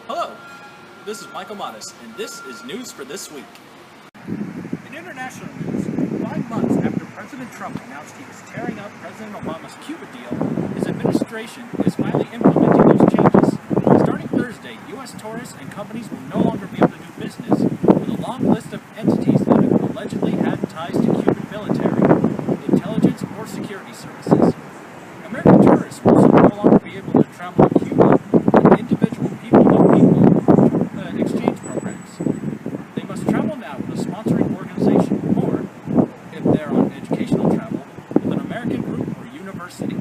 Hello, this is Michael Modis, and this is News for This Week. In international news, 5 months after President Trump announced he was tearing up President Obama's Cuba deal, his administration is finally implementing those changes. Starting Thursday, U.S. tourists and companies will no longer be able to do business with a long list of entities that have allegedly had ties to Cuban military, intelligence, or security services. American tourists will also no longer be able to travel to Cuba with individual people-to-people exchange programs. They must travel now with a sponsoring organization, or, if they're on educational travel, with an American group or university.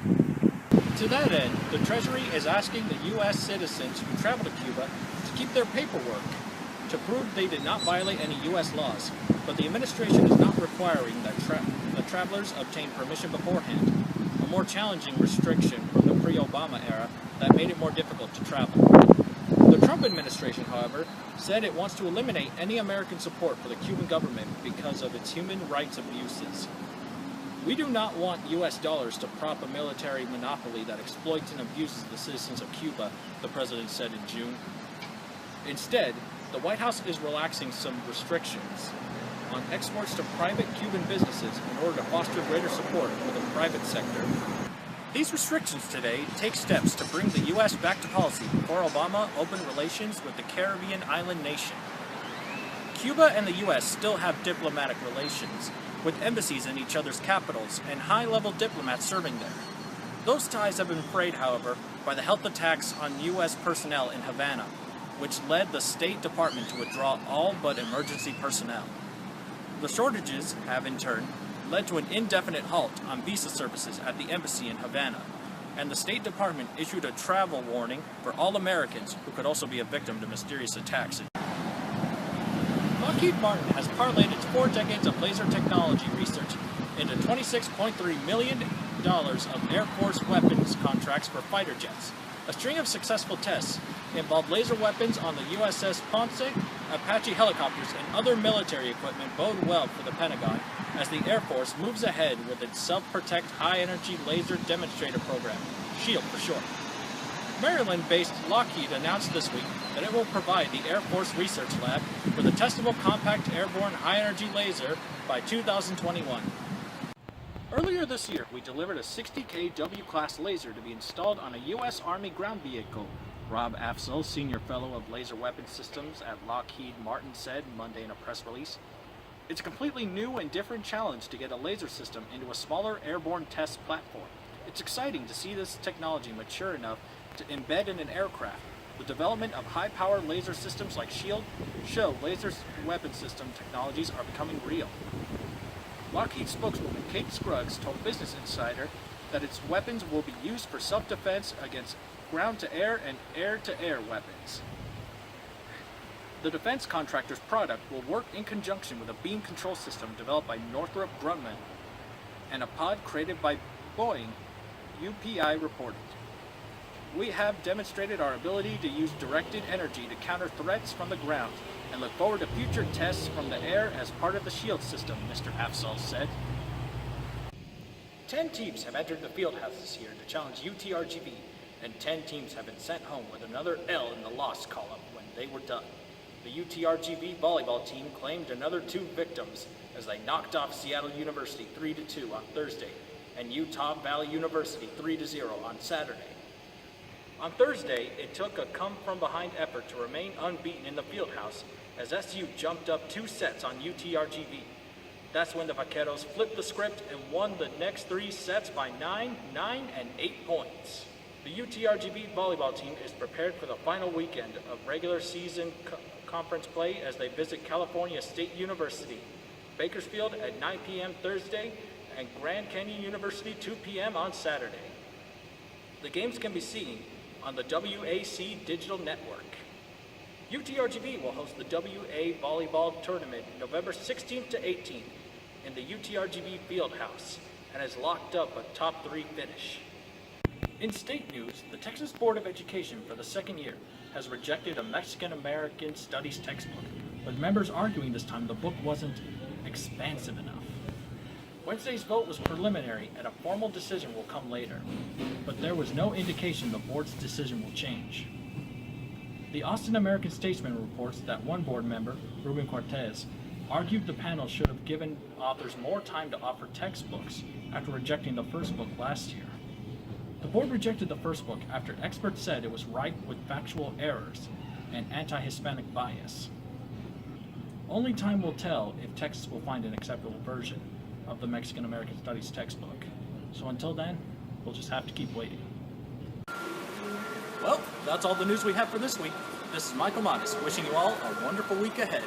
To that end, the Treasury is asking the U.S. citizens who travel to Cuba to keep their paperwork to prove they did not violate any U.S. laws, but the administration is not requiring that the travelers obtain permission beforehand, a more challenging restriction from the pre-Obama era that made it more difficult to travel. The Trump administration, however, said it wants to eliminate any American support for the Cuban government because of its human rights abuses. We do not want U.S. dollars to prop a military monopoly that exploits and abuses the citizens of Cuba, the president said in June. Instead, the White House is relaxing some restrictions on exports to private Cuban businesses in order to foster greater support for the private sector. These restrictions today take steps to bring the U.S. back to policy before Obama opened relations with the Caribbean island nation. Cuba and the U.S. still have diplomatic relations, with embassies in each other's capitals and high-level diplomats serving there. Those ties have been frayed, however, by the health attacks on U.S. personnel in Havana, which led the State Department to withdraw all but emergency personnel. The shortages have, in turn, led to an indefinite halt on visa services at the embassy in Havana, and the State Department issued a travel warning for all Americans who could also be a victim to mysterious attacks. Lockheed Martin has parlayed its 4 decades of laser technology research into $26.3 million of Air Force weapons contracts for fighter jets. A string of successful tests involved laser weapons on the USS Ponce, Apache helicopters, and other military equipment bode well for the Pentagon as the Air Force moves ahead with its Self-Protect High-Energy Laser Demonstrator Program, SHIELD for short. Maryland-based Lockheed announced this week that it will provide the Air Force Research Lab with a testable compact airborne high-energy laser by 2021. Earlier this year, we delivered a 60K W-class laser to be installed on a U.S. Army ground vehicle, Rob Afzal, Senior Fellow of Laser Weapons Systems at Lockheed Martin, said Monday in a press release. It's a completely new and different challenge to get a laser system into a smaller airborne test platform. It's exciting to see this technology mature enough to embed in an aircraft. The development of high-power laser systems like SHIELD show laser weapon system technologies are becoming real. Lockheed spokeswoman Kate Scruggs told Business Insider that its weapons will be used for self-defense against ground-to-air and air-to-air weapons. The defense contractor's product will work in conjunction with a beam control system developed by Northrop Grumman and a pod created by Boeing, UPI reported. We have demonstrated our ability to use directed energy to counter threats from the ground and look forward to future tests from the air as part of the SHIELD system, Mr. Afzal said. 10 teams have entered the fieldhouse this year to challenge UTRGV, and 10 teams have been sent home with another L in the loss column when they were done. The UTRGV volleyball team claimed another 2 victims as they knocked off Seattle University 3-2 on Thursday and Utah Valley University 3-0 on Saturday. On Thursday, it took a come-from-behind effort to remain unbeaten in the fieldhouse as SU jumped up 2 sets on UTRGV. That's when the Vaqueros flipped the script and won the next 3 sets by 9, 9, and 8 points. The UTRGV volleyball team is prepared for the final weekend of regular season conference play as they visit California State University, Bakersfield at 9 p.m. Thursday, and Grand Canyon University 2 p.m. on Saturday. The games can be seen on the WAC Digital Network. UTRGV will host the WA Volleyball Tournament November 16th to 18th in the UTRGV Fieldhouse and has locked up a top 3 finish. In state news, the Texas Board of Education for the 2nd year has rejected a Mexican-American studies textbook, with members arguing this time the book wasn't expansive enough. Wednesday's vote was preliminary and a formal decision will come later, but there was no indication the board's decision will change. The Austin American-Statesman reports that one board member, Ruben Cortez, argued the panel should have given authors more time to offer textbooks after rejecting the first book last year. The board rejected the first book after experts said it was ripe with factual errors and anti-Hispanic bias. Only time will tell if Texas will find an acceptable version of the Mexican American Studies textbook. So until then, we'll just have to keep waiting. Well, that's all the news we have for this week. This is Michael Modis, wishing you all a wonderful week ahead.